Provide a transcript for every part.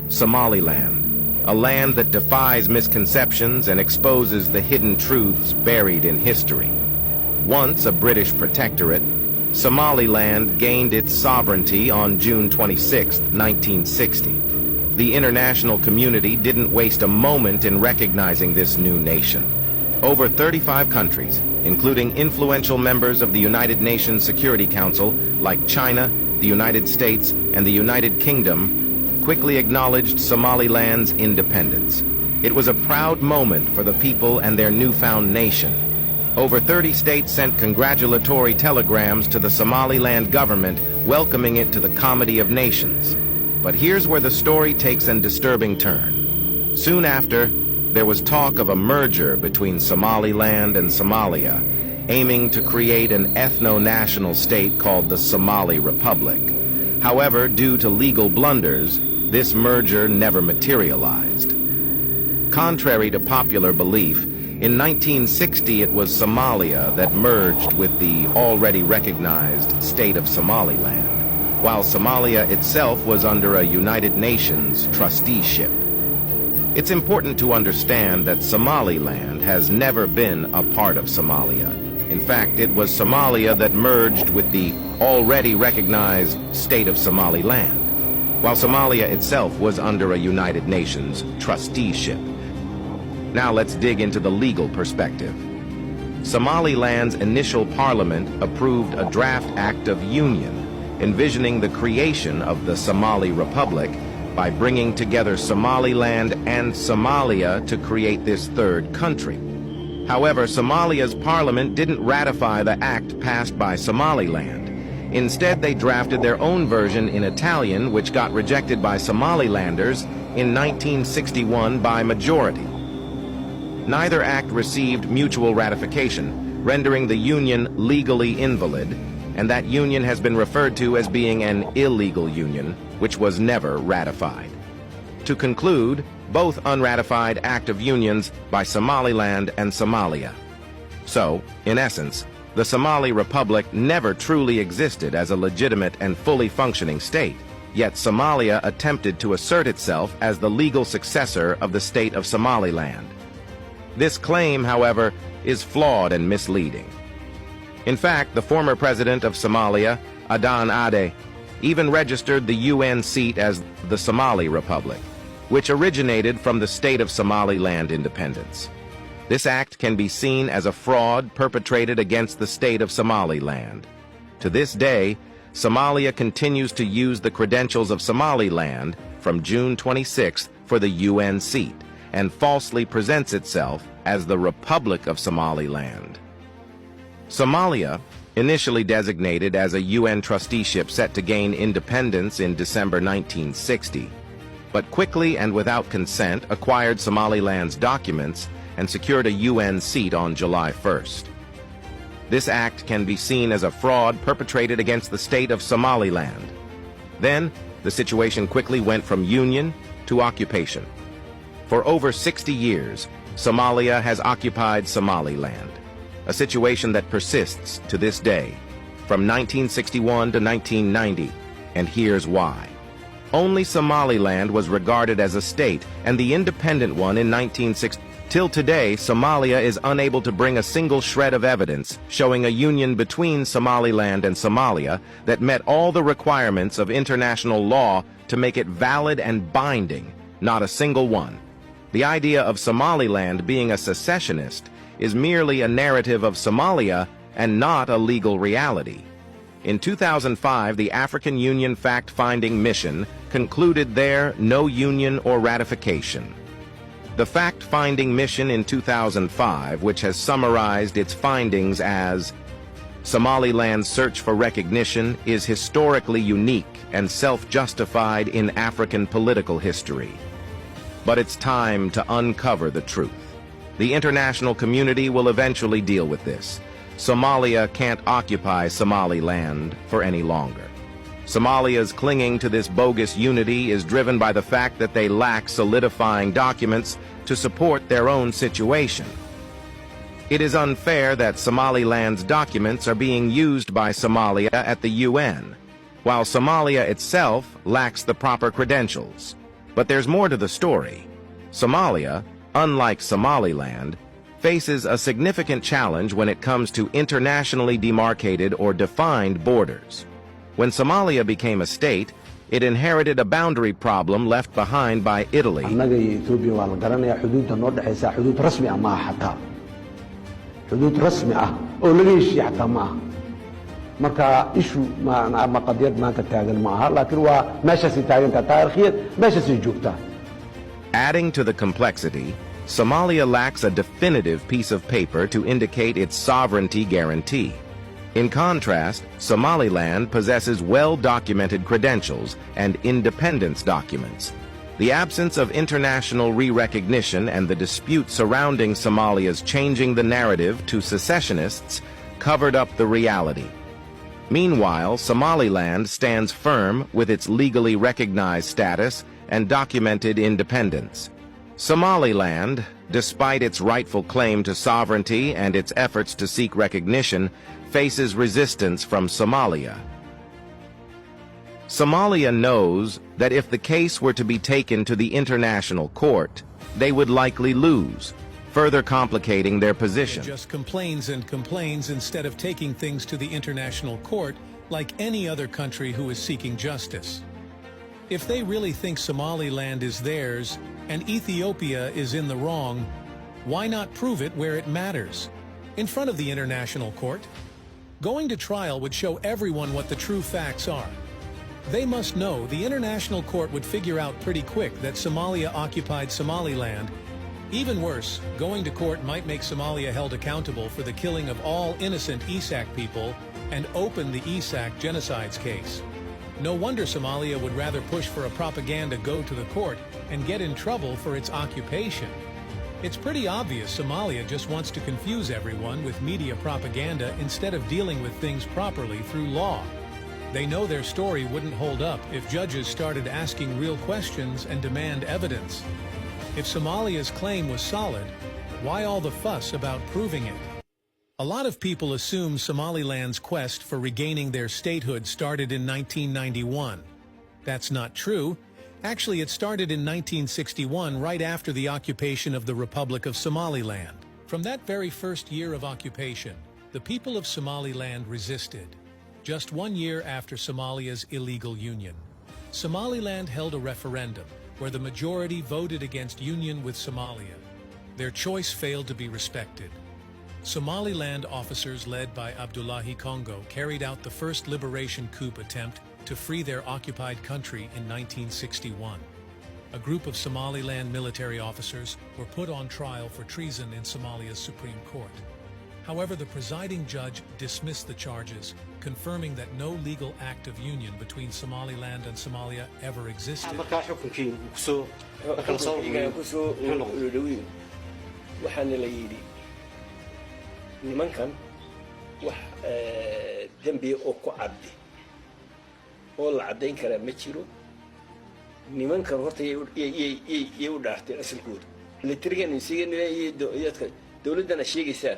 Somaliland, a land that defies misconceptions and exposes the hidden truths buried in history. Once a British protectorate, Somaliland gained its sovereignty on June 26, 1960. The international community didn't waste a moment in recognizing this new nation. Over 35 countries, including influential members of the United Nations Security Council like China, the United States, and the United Kingdom, quickly acknowledged Somaliland's independence. It was a proud moment for the people and their newfound nation. Over 30 states sent congratulatory telegrams to the Somaliland government welcoming it to the Comity of Nations. But here's where the story takes a disturbing turn. Soon after, there was talk of a merger between Somaliland and Somalia, aiming to create an ethno-national state called the Somali Republic. However, due to legal blunders, this merger never materialized. Contrary to popular belief, in 1960 it was Somalia that merged with the already recognized state of Somaliland, while Somalia itself was under a United Nations trusteeship. It's important to understand that Somaliland has never been a part of Somalia. In fact, it was Somalia that merged with the already recognized state of Somaliland, while Somalia itself was under a United Nations trusteeship. Now let's dig into the legal perspective. Somaliland's initial parliament approved a draft act of union, envisioning the creation of the Somali Republic by bringing together Somaliland and Somalia to create this third country. However, Somalia's parliament didn't ratify the act passed by Somaliland. Instead, they drafted their own version in Italian, which got rejected by Somalilanders in 1961 by majority. Neither act received mutual ratification, rendering the union legally invalid, and that union has been referred to as being an illegal union, which was never ratified. To conclude, both unratified act of unions by Somaliland and Somalia. So, in essence, the Somali Republic never truly existed as a legitimate and fully functioning state, yet Somalia attempted to assert itself as the legal successor of the state of Somaliland. This claim, however, is flawed and misleading. In fact, the former president of Somalia, Adan Ade, even registered the UN seat as the Somali Republic, which originated from the state of Somaliland independence. This act can be seen as a fraud perpetrated against the state of Somaliland. To this day, Somalia continues to use the credentials of Somaliland from June 26th for the UN seat and falsely presents itself as the Republic of Somaliland. Somalia, initially designated as a UN trusteeship set to gain independence in December 1960, but quickly and without consent acquired Somaliland's documents and secured a UN seat on July 1st. This act can be seen as a fraud perpetrated against the state of Somaliland. Then, the situation quickly went from union to occupation. For over 60 years, Somalia has occupied Somaliland, a situation that persists to this day, from 1961 to 1990, and here's why. Only Somaliland was regarded as a state, and the independent one in 1960. Till today, Somalia is unable to bring a single shred of evidence showing a union between Somaliland and Somalia that met all the requirements of international law to make it valid and binding, not a single one. The idea of Somaliland being a secessionist is merely a narrative of Somalia and not a legal reality. In 2005, the African Union Fact-Finding Mission concluded there no union or ratification. The fact-finding mission in 2005, which has summarized its findings as Somaliland's search for recognition is historically unique and self-justified in African political history. But it's time to uncover the truth. The international community will eventually deal with this. Somalia can't occupy Somaliland for any longer. Somalia's clinging to this bogus unity is driven by the fact that they lack solidifying documents to support their own situation. It is unfair that Somaliland's documents are being used by Somalia at the UN, while Somalia itself lacks the proper credentials. But there's more to the story. Somalia, unlike Somaliland, faces a significant challenge when it comes to internationally demarcated or defined borders. When Somalia became a state, it inherited a boundary problem left behind by Italy. marka issue ma qadiyad maanta taagan ma aha laakiin waa meeshaas taagan ta taariikhiyan meeshaas joogta. Adding to the complexity, Somalia lacks a definitive piece of paper to indicate its sovereignty guarantee. In contrast, Somaliland possesses well-documented credentials and independence documents. The absence of international re-recognition and the dispute surrounding Somalia's changing the narrative to secessionists covered up the reality. Meanwhile, Somaliland stands firm with its legally recognized status and documented independence. Somaliland, despite its rightful claim to sovereignty and its efforts to seek recognition, faces resistance from Somalia. Somalia knows that if the case were to be taken to the international court, they would likely lose, further complicating their position. It just complains and complains instead of taking things to the international court like any other country who is seeking justice. If they really think Somaliland is theirs and Ethiopia is in the wrong, why not prove it where it matters? In front of the international court? Going to trial would show everyone what the true facts are. They must know the international court would figure out pretty quick that Somalia occupied Somaliland. Even worse, going to court might make Somalia held accountable for the killing of all innocent Isaaq people and open the Isaaq genocides case. No wonder Somalia would rather push for a propaganda go to the court and get in trouble for its occupation. It's pretty obvious Somalia just wants to confuse everyone with media propaganda instead of dealing with things properly through law. They know their story wouldn't hold up if judges started asking real questions and demand evidence. If Somalia's claim was solid, why all the fuss about proving it? A lot of people assume Somaliland's quest for regaining their statehood started in 1991. That's not true. Actually, it started in 1961, right after the occupation of the Republic of Somaliland. From that very first year of occupation, the people of Somaliland resisted. Just 1 year after Somalia's illegal union, Somaliland held a referendum where the majority voted against union with Somalia. Their choice failed to be respected. Somaliland officers led by Abdullahi Congo carried out the first liberation coup attempt to free their occupied country in 1961. A group of Somaliland military officers were put on trial for treason in Somalia's Supreme Court. However, the presiding judge dismissed the charges, confirming that no legal act of union between Somaliland and Somalia ever existed. nimankan wax dambi oo ku caddi oo la cadeyn kara ma jiro nimankan horta ay u dhaartay asalkooda militarigan insiga dadka dawladana sheegaysaa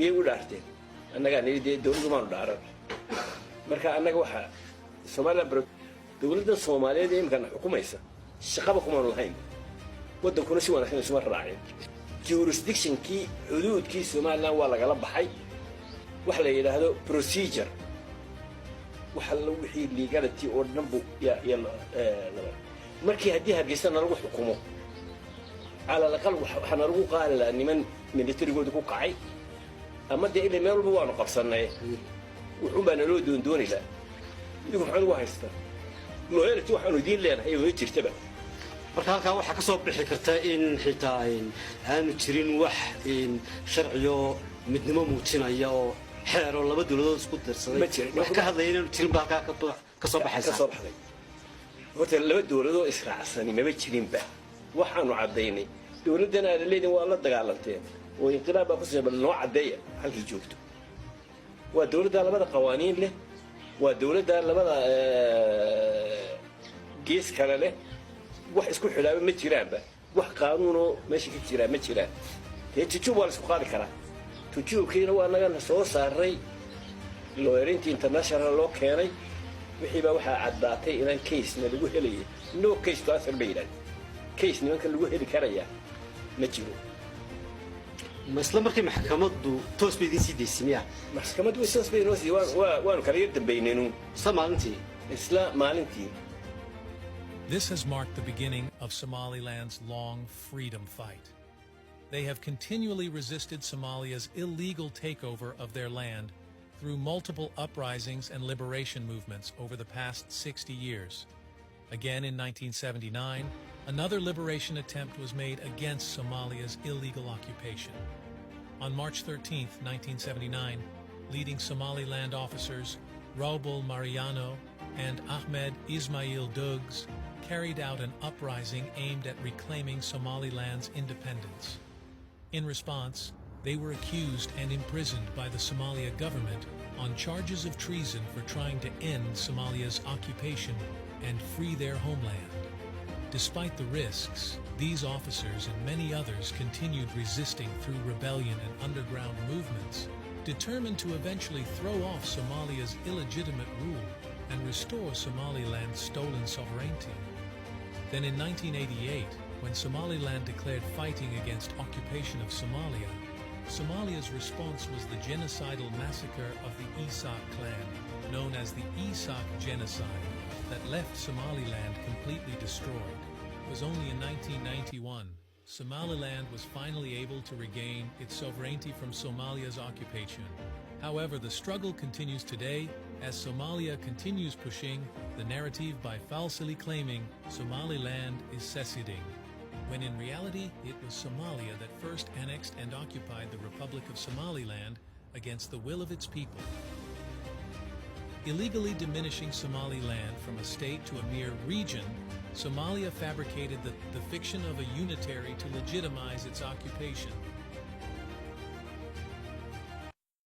ay u dhaartay annaga dawladdu ma dhaaran marka annaga waxa Soomaaliya dawladda Soomaaliyeed ee imkan xukumaysa shaqaba kuma lahayn wadankuna si wanaagsan isma raacin jurisdiction kii xuduudkii Soomaaliland waa laga baxay wax la yiraahdo procedure waxa la wixii legality oo dhanbu ya markii hadii Hargeysa lagu xukumo على الأقل وحنا نروح قال لأن من ميليتري جود كوكاي أما ده اللي ما يروح أنا قبصنا وحبنا له دون لا يروح على واحد لو هي تروح على دين لنا هي ترتبط marka halka waxa ka soo bixi karta in xitaa aanu jirin wax sharciyo midnimo muujinaya oo xeero laba dawladood isku darsaday wax ka hadlayeen inuu jirin baa ka soo baxaysa horta laba dawladood israacsan ma jirin ba waxaanu cadeynay dawladana ay leedahay waa la dagaalanteen oo inqilaab ku sabab loo cadeeyo halkii joogto waa dawladda labada qawaaniin leh waa dawladda labada gees kale leh wax isku xilaabo ma jiraan ba wax qaanuuno meesha ka jira ma jiraan tijuub wala isku qaadi kara tijuubkiina waa naga soo saaray looyariinta international loo keenay wixii baa waxaa caddaatay inaan kaysna lagu helayay no case to answer bay yidhahdeen case nimanka lagu heli karaya ma jiro ma isla markii maxkamaddu toos bay idiin sii daysay miya maxkamaddu way toos bay inoo sii waanu kala yar dambaynaynu isla maalintii This has marked the beginning of Somaliland's long freedom fight. They have continually resisted Somalia's illegal takeover of their land through multiple uprisings and liberation movements over the past 60 years. Again in 1979, another liberation attempt was made against Somalia's illegal occupation. On March 13, 1979, leading Somaliland officers Raubul Mariano and Ahmed Ismail Dugs carried out an uprising aimed at reclaiming Somaliland's independence. In response, they were accused and imprisoned by the Somalia government on charges of treason for trying to end Somalia's occupation and free their homeland. Despite the risks, these officers and many others continued resisting through rebellion and underground movements, determined to eventually throw off Somalia's illegitimate rule and restore Somaliland's stolen sovereignty. Then in 1988, when Somaliland declared fighting against occupation of Somalia, Somalia's response was the genocidal massacre of the Isaaq clan, known as the Isaaq Genocide, that left Somaliland completely destroyed. It was only in 1991 Somaliland was finally able to regain its sovereignty from Somalia's occupation. However, the struggle continues today as Somalia continues pushing the narrative by falsely claiming Somaliland is seceding, when in reality it was Somalia that first annexed and occupied the Republic of Somaliland against the will of its people. Illegally diminishing Somaliland from a state to a mere region, Somalia fabricated the fiction of a unitary to legitimize its occupation.